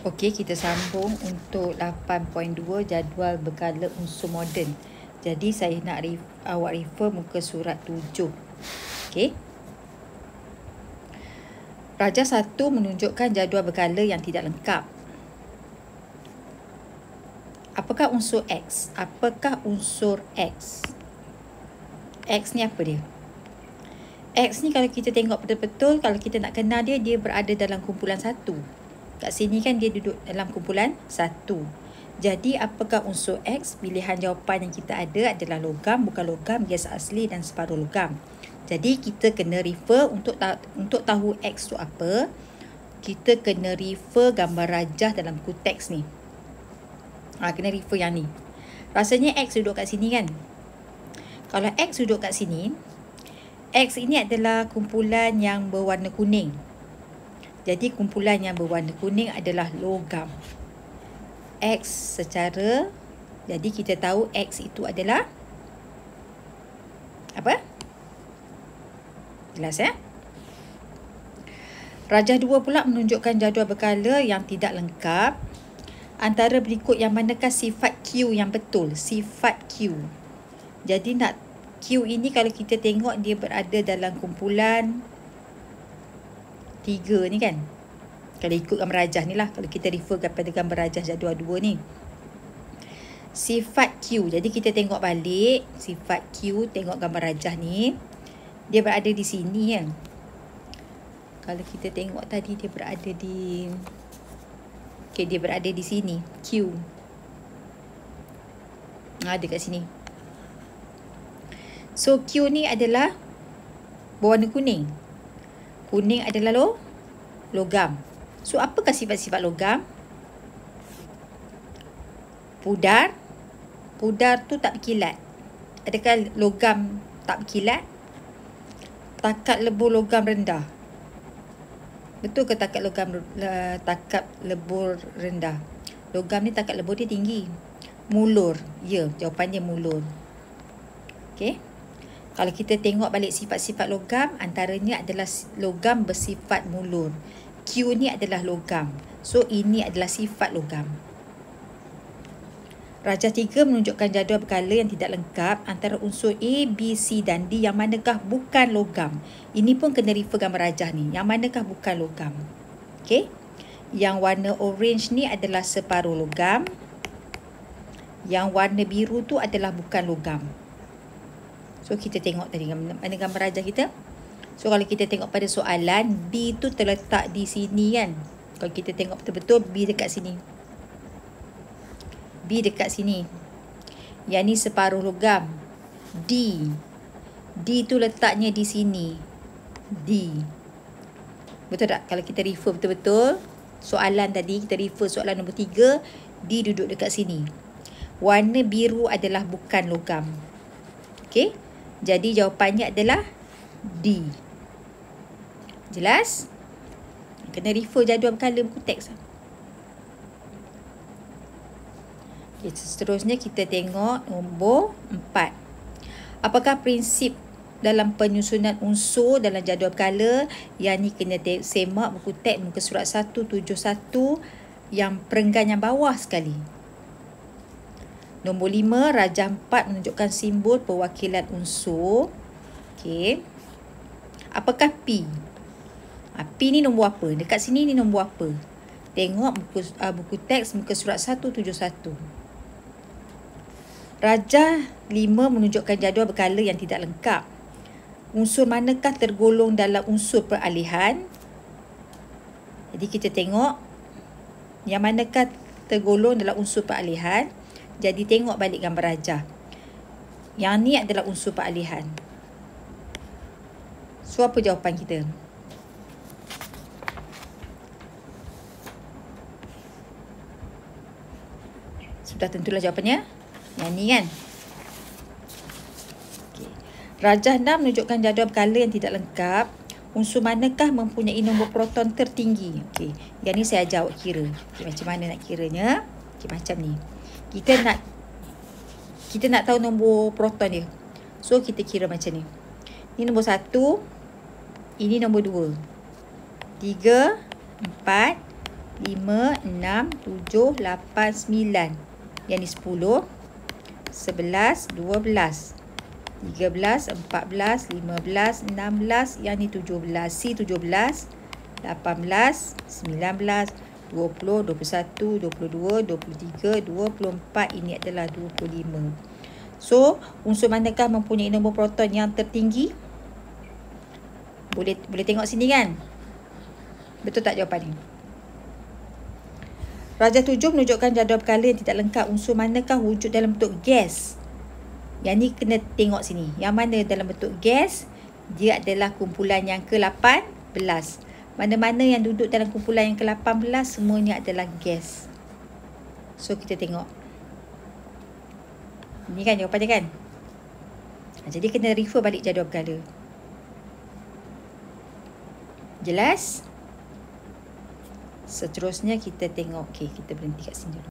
Okey, kita sambung untuk 8.2 jadual berkala unsur moden. Jadi saya nak awak refer muka surat 7. Okey. Rajah 1 menunjukkan jadual berkala yang tidak lengkap. Apakah unsur X? Apakah unsur X? X ni apa dia? X ni kalau kita tengok betul-betul, kalau kita nak kenal dia, dia berada dalam kumpulan 1. Kat sini kan dia duduk dalam kumpulan 1. Jadi apakah unsur X? Pilihan jawapan yang kita ada adalah logam, bukan logam, gas asli dan separuh logam. Jadi kita kena refer untuk tahu X tu apa. Kita kena refer gambar rajah dalam buku teks ni. Kena refer yang ni. Rasanya X duduk kat sini kan? Kalau X duduk kat sini, X ini adalah kumpulan yang berwarna kuning. Jadi kumpulan yang berwarna kuning adalah logam. X secara, jadi kita tahu X itu adalah apa? Jelas ya? Rajah 2 pula menunjukkan jadual berkala yang tidak lengkap. Antara berikut yang manakah sifat Q yang betul? Sifat Q. Jadi nak Q ini kalau kita tengok dia berada dalam kumpulan 3 ni kan. Kalau ikut gambar rajah ni lah. Kalau kita refer kepada gambar rajah jadual 2 ni. Sifat Q. Jadi kita tengok balik. Sifat Q. Tengok gambar rajah ni. Dia berada di sini kan. Kalau kita tengok tadi dia berada di... Okay, dia berada di sini. Q. Ada kat sini. So Q ni adalah berwarna kuning. Kuning adalah logam. So apakah sifat-sifat logam? Pudar. Pudar tu tak berkilat. Adakah logam tak berkilat? Takat lebur logam rendah. Betul ke takat lebur rendah? Logam ni takat lebur dia tinggi. Mulur. Ya, jawapannya mulur. Okey. Kalau kita tengok balik sifat-sifat logam, antaranya adalah logam bersifat mulur. Q ni adalah logam. So, ini adalah sifat logam. Rajah 3 menunjukkan jadual berkala yang tidak lengkap antara unsur A, B, C dan D yang manakah bukan logam. Ini pun kena refer gambar rajah ni. Yang manakah bukan logam. Okey. Yang warna orange ni adalah separuh logam. Yang warna biru tu adalah bukan logam. So, kita tengok tadi mana gambar rajah kita. So, kalau kita tengok pada soalan, B tu terletak di sini kan. Kalau kita tengok betul-betul, B dekat sini. B dekat sini. Yang ni separuh logam. D. D tu letaknya di sini. D. Betul tak? Kalau kita refer betul-betul, soalan tadi, kita refer soalan nombor 3, D duduk dekat sini. Warna biru adalah bukan logam. Okey? Jadi jawapannya adalah D. Jelas? Kena refer jadual berkala buku teks. Okay, seterusnya kita tengok nombor 4. Apakah prinsip dalam penyusunan unsur dalam jadual berkala? Yang ni kena semak buku teks muka surat 171 yang perenggan yang bawah sekali. Nombor 5, rajah 4 menunjukkan simbol perwakilan unsur. Okey. Apakah P? P ni nombor apa? Dekat sini ni nombor apa? Tengok buku teks muka surat 171. Rajah 5 menunjukkan jadual berkala yang tidak lengkap. Unsur manakah tergolong dalam unsur peralihan? Jadi kita tengok yang manakah tergolong dalam unsur peralihan. Jadi tengok balik gambar rajah. Yang ni adalah unsur peralihan. So apa jawapan kita? Sudah tentulah jawapannya. Yang ni kan. Okay. Rajah 6 menunjukkan jadual berkala yang tidak lengkap. Unsur manakah mempunyai nombor proton tertinggi? Okey. Yang ni saya ajar awak kira. Okay, macam mana nak kiranya? Okay, macam ni. Kita nak tahu nombor proton dia. So kita kira macam ni. Ini nombor 1. Ini nombor 2. 3, 4, 5, 6, 7, 8, 9. Yang ni 10, 11, 12, 13, 14, 15, 16. Yang ni 17. C 17, 18, 19, 20, 21, 22, 23, 24. Ini adalah 25. So, unsur manakah mempunyai nombor proton yang tertinggi? Boleh tengok sini kan? Betul tak jawapan ni? Rajah 7 menunjukkan jadual perkala yang tidak lengkap. Unsur manakah wujud dalam bentuk gas? Yang ni kena tengok sini. Yang mana dalam bentuk gas, dia adalah kumpulan yang ke-18. Mana-mana yang duduk dalam kumpulan yang ke-18, semuanya adalah gas. So, kita tengok. Ini kan jawapannya kan? Jadi, kena refer balik jadual perkala. Jelas? Seterusnya kita tengok. Okay, kita berhenti kat sini dulu.